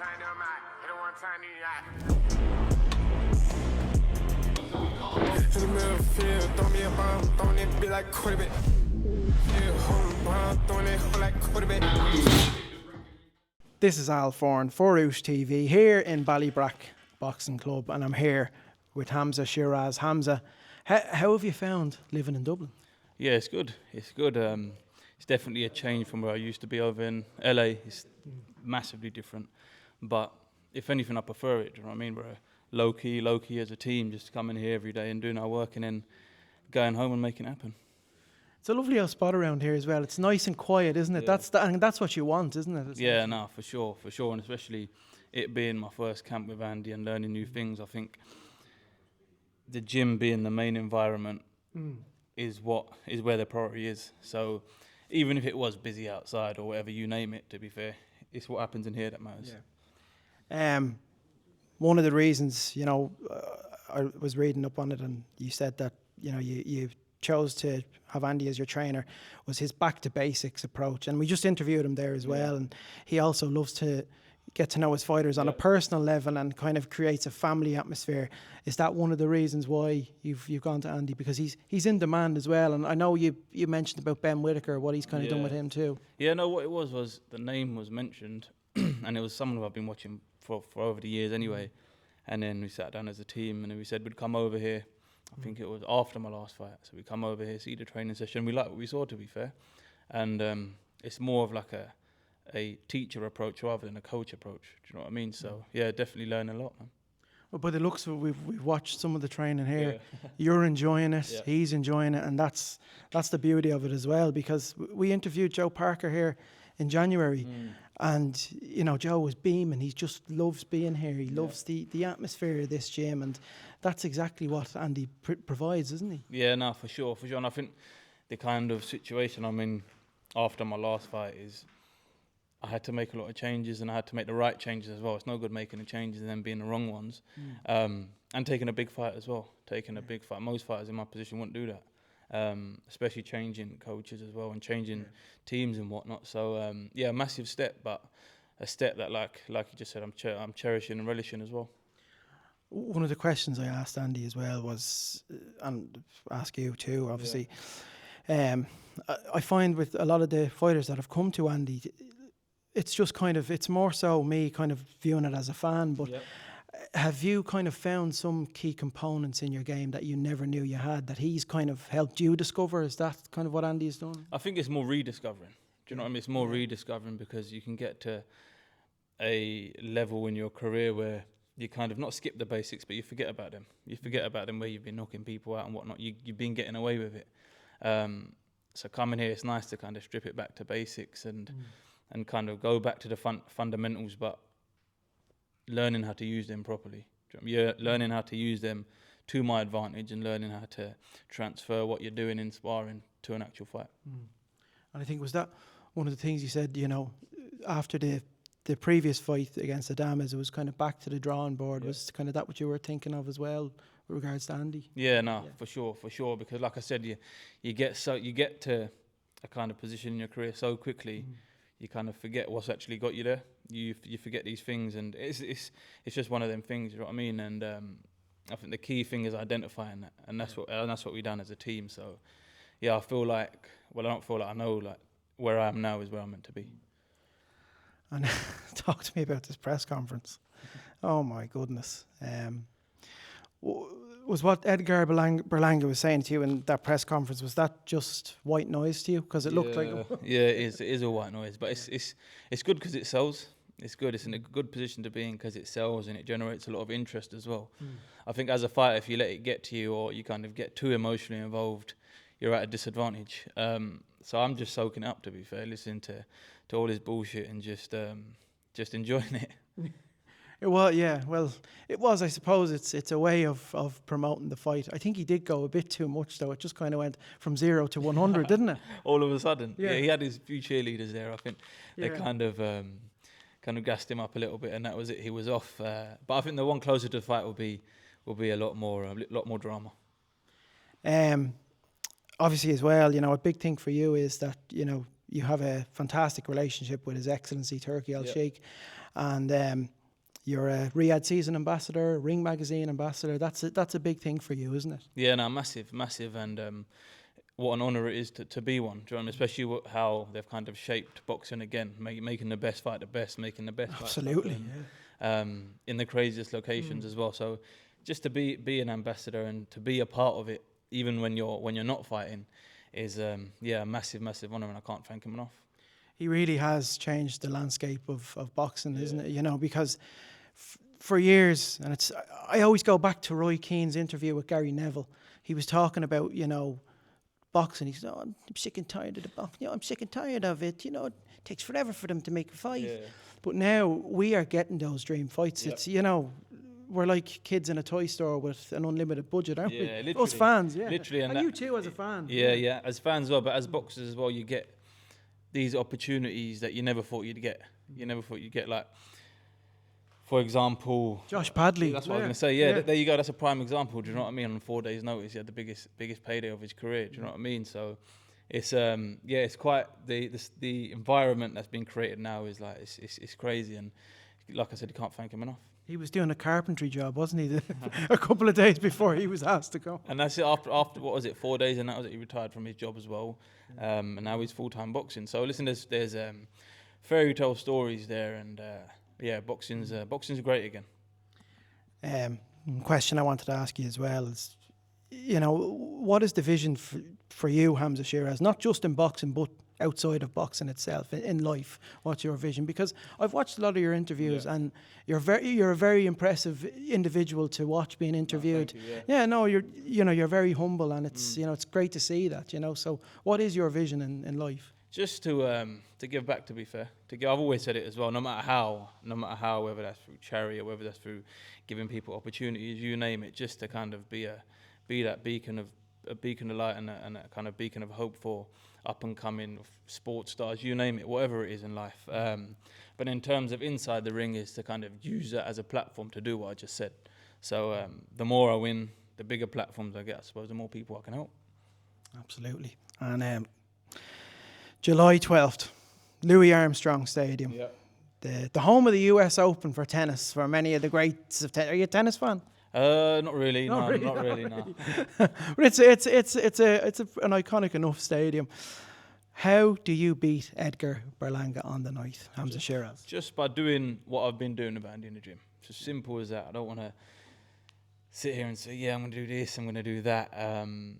In the middle of the field, throw me a bomb, throwing it be like quarterback. Yeah, hold the bomb, throwing it like quarterback. This is Al Foran for H TV here in Ballybrack Boxing Club, and I'm here with Hamzah Sheeraz. Hamzah, how have you found living in Dublin? Yeah, it's good. It's good. It's definitely a change from where I used to be over in LA. It's massively different. But if anything, I prefer it. Do you know what I mean? We're low key as a team, just coming here every day and doing our work and then going home and making it happen. It's a lovely old spot around here as well. It's nice and quiet, isn't it? Yeah. And that's what you want, isn't it? Yeah, no, for sure. And especially it being my first camp with Andy and learning new things, I think the gym being the main environment is where the priority is. So even if it was busy outside or whatever, you name it, to be fair, it's what happens in here that matters. Yeah. One of the reasons, I was reading up on it, and you said that, you chose to have Andy as your trainer, was his back to basics approach. And we just interviewed him there as well. And he also loves to get to know his fighters on a personal level and kind of creates a family atmosphere. Is that one of the reasons why you've gone to Andy? Because he's in demand as well. And I know you mentioned about Ben Whitaker, what he's kind of done with him too. Yeah, no, what it was the name was mentioned and it was someone who I've been watching for over the years anyway. And then we sat down as a team and then we said we'd come over here. I think it was after my last fight. So we come over here, see the training session. We like what we saw, to be fair. And it's more of like a teacher approach rather than a coach approach. Do you know what I mean? So, yeah, definitely learn a lot, man. Well, by the looks of it, we've watched some of the training here. Yeah. You're enjoying it. Yeah. He's enjoying it. And that's the beauty of it as well, because we interviewed Joe Parker here in January. And, Joe was beaming. He just loves being here. He loves the atmosphere of this gym. And that's exactly what Andy provides, isn't he? Yeah, no, for sure. And I think the kind of situation I'm in after my last fight is I had to make a lot of changes, and I had to make the right changes as well. It's no good making the changes and then being the wrong ones. And taking a big fight as well. Taking a big fight. Most fighters in my position wouldn't do that. Especially changing coaches as well and changing teams and whatnot. So, a massive step, but a step that, like you just said, I'm cherishing and relishing as well. One of the questions I asked Andy as well was, and ask you too, obviously, I find with a lot of the fighters that have come to Andy, it's just it's more so me kind of viewing it as a fan, but have you kind of found some key components in your game that you never knew you had, that he's kind of helped you discover? Is that kind of what Andy's done? I think it's more rediscovering. Do you know what I mean? It's more rediscovering, because you can get to a level in your career where you kind of not skip the basics, but you forget about them. You forget about them where you've been knocking people out and whatnot. You've been getting away with it. So coming here, it's nice to kind of strip it back to basics and kind of go back to the fundamentals, but learning how to use them properly. You're learning how to use them to my advantage and learning how to transfer what you're doing in sparring to an actual fight. And I think, was that one of the things you said, after the previous fight against Adames, it was kind of back to the drawing board. Was kind of that what you were thinking of as well with regards to Andy? Yeah, no, for sure. Because like I said, you get to a kind of position in your career so quickly, you kind of forget what's actually got you there. You forget these things, and it's just one of them things. You know what I mean? And I think the key thing is identifying that, and that's what we've done as a team. So, I feel like, well, I don't feel like, I know like where I am now is where I'm meant to be. And talk to me about this press conference. Oh my goodness. Was what Edgar Berlanga was saying to you in that press conference, was that just white noise to you? Because it looked like... Yeah, it is a white noise, but it's good because it sells. It's good. It's in a good position to be in because it sells and it generates a lot of interest as well. I think as a fighter, if you let it get to you or you kind of get too emotionally involved, you're at a disadvantage. So I'm just soaking it up, to be fair, listening to all this bullshit and just enjoying it. Well, it was. I suppose it's a way of promoting the fight. I think he did go a bit too much, though. It just kind of went from 0 to 100, didn't it? All of a sudden. Yeah, he had his few cheerleaders there. I think they kind of gassed him up a little bit, and that was it. He was off. But I think the one closer to the fight will be a lot more drama. Obviously, as well, a big thing for you is that you have a fantastic relationship with His Excellency Turki Alalshikh, and you're a Riyadh Season ambassador, Ring Magazine ambassador. That's a big thing for you, isn't it? Yeah, no, massive, and what an honour it is to be one. Do you know what I mean? Especially how they've kind of shaped boxing again, making the best fight the best, making the best Absolutely, fight in the craziest locations as well. So just to be an ambassador and to be a part of it, even when you're not fighting, is a massive honour, and I can't thank him enough. He really has changed the landscape of boxing, isn't it? You know, because for years, and I always go back to Roy Keane's interview with Gary Neville. He was talking about, you know, boxing. He said, "Oh, I'm sick and tired of the boxing. You know, I'm sick and tired of it. You know, it takes forever for them to make a fight." Yeah. But now we are getting those dream fights. It's, you know, we're like kids in a toy store with an unlimited budget, aren't we? Literally. Us fans, Literally. And you too as a fan. Yeah, as fans as well, but as boxers as well, you get these opportunities that you never thought you'd get. Like, for example, Josh Padley. That's what I was going to say. Yeah, there you go. That's a prime example. Do you know what I mean? On 4 days' notice, he had the biggest payday of his career. Do you know what I mean? So it's it's quite the environment that's been created now is like it's crazy, and like I said, you can't thank him enough. He was doing a carpentry job, wasn't he? A couple of days before he was asked to go. And that's it. After what was it? 4 days, and that was it. He retired from his job as well, and now he's full-time boxing. So listen, there's fairy tale stories there, and boxing's great again. Question I wanted to ask you as well is, you know, what is the vision for you, Hamzah Sheeraz, not just in boxing but outside of boxing itself, in life? What's your vision? Because I've watched a lot of your interviews, and you're a very impressive individual to watch being interviewed. Oh, You're very humble, and it's you know, it's great to see that, you know. So what is your vision in life? Just to give back, to be fair. I've always said it as well, no matter how, whether that's through charity or whether that's through giving people opportunities, you name it, just to kind of be that beacon of light and a kind of beacon of hope for up and coming sports stars, you name it, whatever it is in life. But in terms of inside the ring, is to kind of use that as a platform to do what I just said. So the more I win, the bigger platforms I get, I suppose, the more people I can help. Absolutely. And July 12th, Louis Armstrong Stadium. The home of the US Open for tennis, for many of the greats of tennis. Are you a tennis fan? Not really. No. But it's an iconic enough stadium. How do you beat Edgar Berlanga on the night, Hamzah Sheeraz? Just by doing what I've been doing about in the gym. It's as simple as that. I don't want to sit here and say, I'm going to do this, I'm going to do that. I'm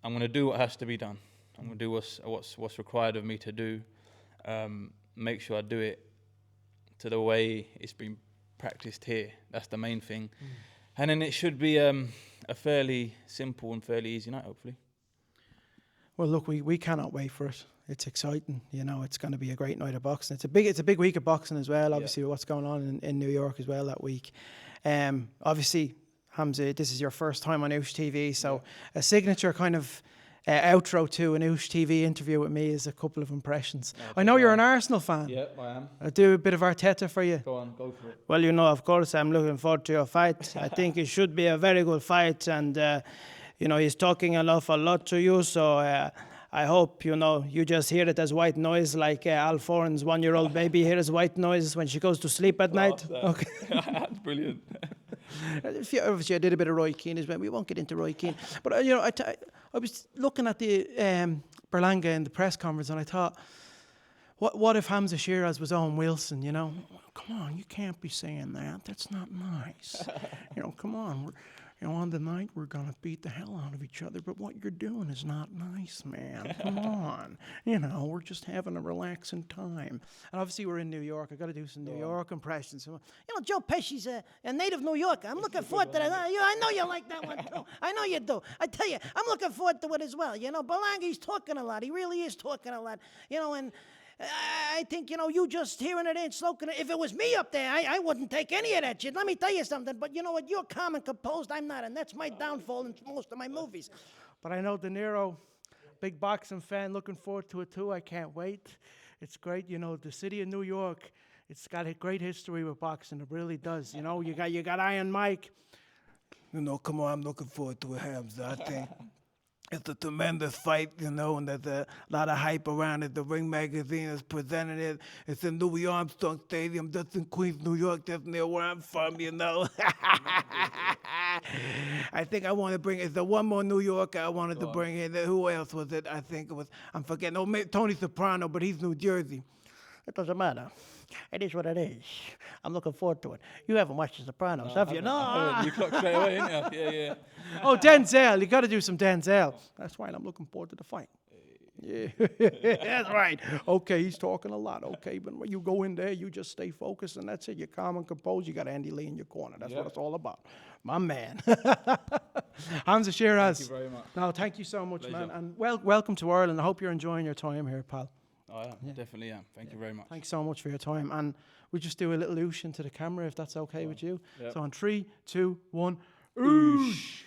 going to do what has to be done. I'm going to do what's required of me to do. Make sure I do it to the way it's been practiced here. That's the main thing. And then it should be a fairly simple and fairly easy night, hopefully. Well, look, we cannot wait for it. It's exciting. You know, it's going to be a great night of boxing. It's a big week of boxing as well, obviously, with what's going on in New York as well that week. Obviously, Hamzah, this is your first time on Oosh TV, so a signature kind of outro to an Oosh TV interview with me is a couple of impressions. I know you're an Arsenal fan. Yeah, I am. I'll do a bit of Arteta for you. Go on, go for it. Well, you know, of course, I'm looking forward to your fight. I think it should be a very good fight, and you know, he's talking a lot to you, so I hope, you know, you just hear it as white noise, like Al Foran's 1-year-old baby hears white noise when she goes to sleep at night. Okay. That's brilliant. Obviously, I did a bit of Roy Keane as well. We won't get into Roy Keane. But, you know, I was looking at the Berlanga in the press conference, and I thought, what if Hamzah Sheeraz was Owen Wilson, you know? Come on, you can't be saying that. That's not nice. You know, come on. You know, on the night, we're going to beat the hell out of each other, but what you're doing is not nice, man. Come on. You know, we're just having a relaxing time. And obviously, we're in New York. I got to do some New York impressions. You know, Joe Pesci's a native New Yorker. I'm looking forward to that. I know you like that one, too. I know you do. I tell you, I'm looking forward to it as well. You know, Berlanga, he's talking a lot. He really is talking a lot. You know, and I think, you know, you just hearing it ain't slow. If it was me up there, I wouldn't take any of that shit. Let me tell you something. But you know what? You're calm and composed. I'm not. And that's my downfall in most of my movies. But I know De Niro, big boxing fan, looking forward to it too. I can't wait. It's great. You know, the city of New York, it's got a great history with boxing. It really does. You know, you got Iron Mike. You know, come on, I'm looking forward to it, Hamzah. it's a tremendous fight, you know, and there's a lot of hype around it. The Ring Magazine has presented it. It's in Louis Armstrong Stadium, just in Queens, New York, just near where I'm from, you know. I think I want to bring, is there one more New Yorker I wanted to bring in? Who else was it? I think it was, I'm forgetting, oh, Tony Soprano, but he's New Jersey. It doesn't matter. It is what it is. I'm looking forward to it. You haven't watched The Sopranos, have you? No. You clocked straight away, didn't you? Yeah. Oh, Denzel. You got to do some Denzel. That's right. I'm looking forward to the fight. Yeah, that's right. Okay, he's talking a lot. Okay, but when you go in there, you just stay focused, and that's it. You're calm and composed. You got Andy Lee in your corner. That's what it's all about. My man. Hamzah Sheeraz. Thank you very much. No, thank you so much, Pleasure. man. And welcome to Ireland. I hope you're enjoying your time here, pal. I am, definitely am. Thank you very much. Thanks so much for your time. And we just do a little oosh into the camera, if that's okay with you. Yep. So on 3, 2, 1, oosh.